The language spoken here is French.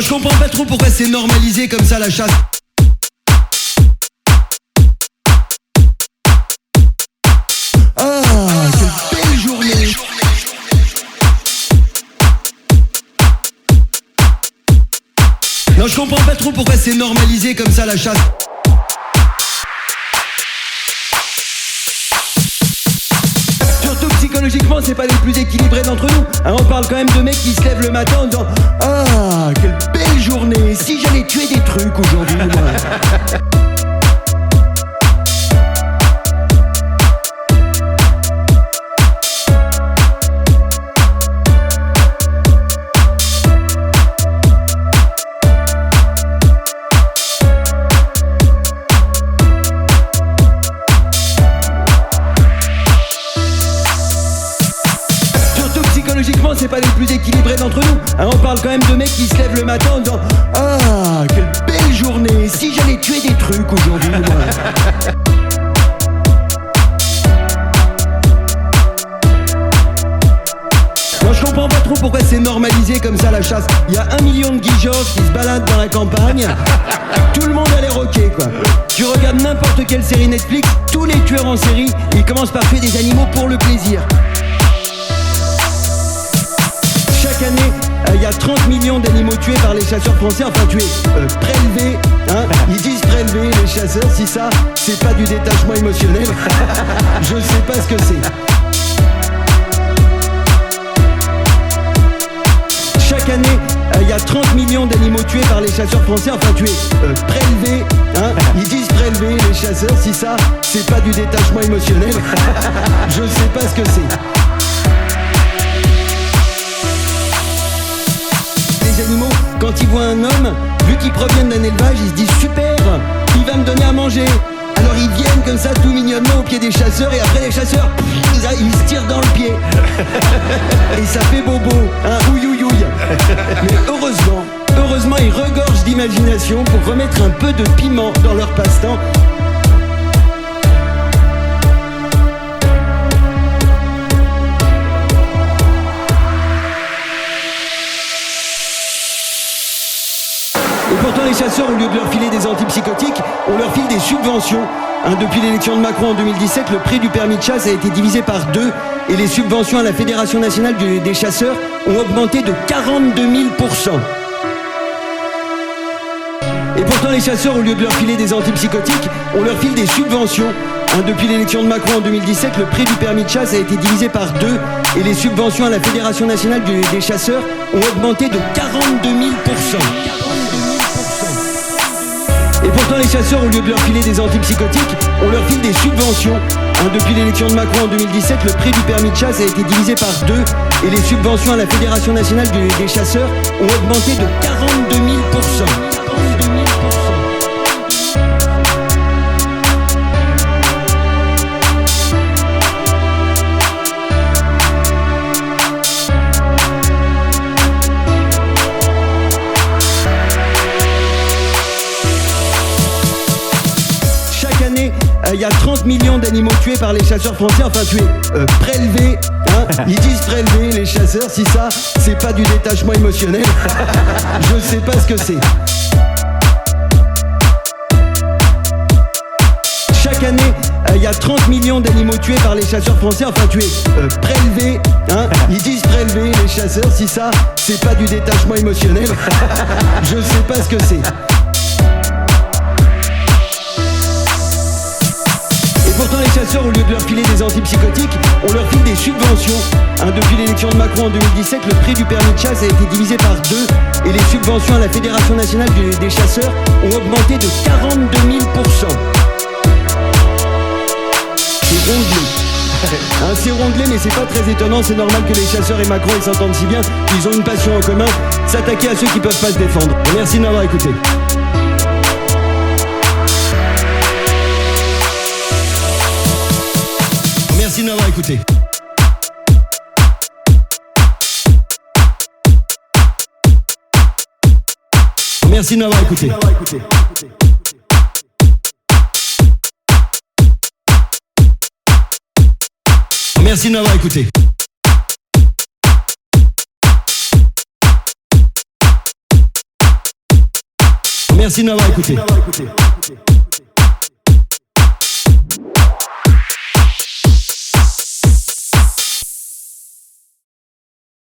je comprends pas trop pourquoi c'est normalisé comme ça la chasse. Ah, quelle belle journée. Non, je comprends pas trop pourquoi c'est normalisé comme ça la chasse. Surtout psychologiquement, c'est pas les plus équilibrés d'entre nous. Hein, on parle quand même de mecs qui se lèvent le matin en disant ah, quelle belle journée. Si j'allais tuer des trucs aujourd'hui, moi. Psychologiquement, c'est pas les plus équilibrés d'entre nous. Hein, on parle quand même de mecs qui se lèvent le matin en disant ah, quelle belle journée. Si j'allais tuer des trucs aujourd'hui, moi. Moi, je comprends pas trop pourquoi c'est normalisé comme ça la chasse. Il y a 1 million de guigeots qui se baladent dans la campagne. Tout le monde a l'air ok, quoi. Tu regardes n'importe quelle série Netflix, tous les tueurs en série, ils commencent par tuer des animaux pour le plaisir. Chaque année, il y a 30 millions d'animaux tués par les chasseurs français, enfin tués, prélevés, hein. Ils disent prélevés, les chasseurs, si ça, c'est pas du détachement émotionnel, je sais pas ce que c'est. Chaque année, il y a 30 millions d'animaux tués par les chasseurs français, enfin tués, prélevés, hein. Ils disent prélevés, les chasseurs, si ça, c'est pas du détachement émotionnel, je sais pas ce que c'est. Animaux, quand ils voient un homme, vu qu'ils proviennent d'un élevage, ils se disent super, il va me donner à manger. Alors ils viennent comme ça tout mignonnement au pied des chasseurs et après les chasseurs, ils se tirent dans le pied. Et ça fait bobo, hein, ouïouïouï. Mais heureusement ils regorgent d'imagination pour remettre un peu de piment dans leur passe-temps. Et pourtant les chasseurs, au lieu de leur filer des antipsychotiques, on leur file des subventions. Hein, depuis l'élection de Macron en 2017, le prix du permis de chasse a été divisé par 2 et les subventions à la Fédération nationale des chasseurs ont augmenté de 42 000%. Et pourtant les chasseurs, au lieu de leur filer des antipsychotiques, on leur file des subventions. Hein, depuis l'élection de Macron en 2017, le prix du permis de chasse a été divisé par 2 et les subventions à la Fédération nationale des chasseurs ont augmenté de 42 000%. Et pourtant les chasseurs, au lieu de leur filer des antipsychotiques, on leur file des subventions. Hein, depuis l'élection de Macron en 2017, le prix du permis de chasse a été divisé par 2 et les subventions à la Fédération nationale des chasseurs ont augmenté de 42 000%. Il y a 30 millions d'animaux tués par les chasseurs français, enfin tués, prélevés, hein. Ils disent prélevés, les chasseurs, si ça, c'est pas du détachement émotionnel, je sais pas ce que c'est. Chaque année, il y a 30 millions d'animaux tués par les chasseurs français, enfin tués, prélevés, hein. Ils disent prélevés, les chasseurs, si ça, c'est pas du détachement émotionnel, je sais pas ce que c'est. Pourtant les chasseurs, au lieu de leur filer des antipsychotiques, on leur file des subventions. Hein, depuis l'élection de Macron en 2017, le prix du permis de chasse a été divisé par 2 et les subventions à la Fédération nationale des chasseurs ont augmenté de 42 000%. C'est rondelé. Hein, c'est rondelé, mais c'est pas très étonnant, c'est normal que les chasseurs et Macron ils s'entendent si bien, ils ont une passion en commun, s'attaquer à ceux qui peuvent pas se défendre. Merci de m'avoir écouté. Merci de m'avoir écouté. Merci de m'avoir écouté. Merci de m'avoir écouté. Merci de m'avoir écouté.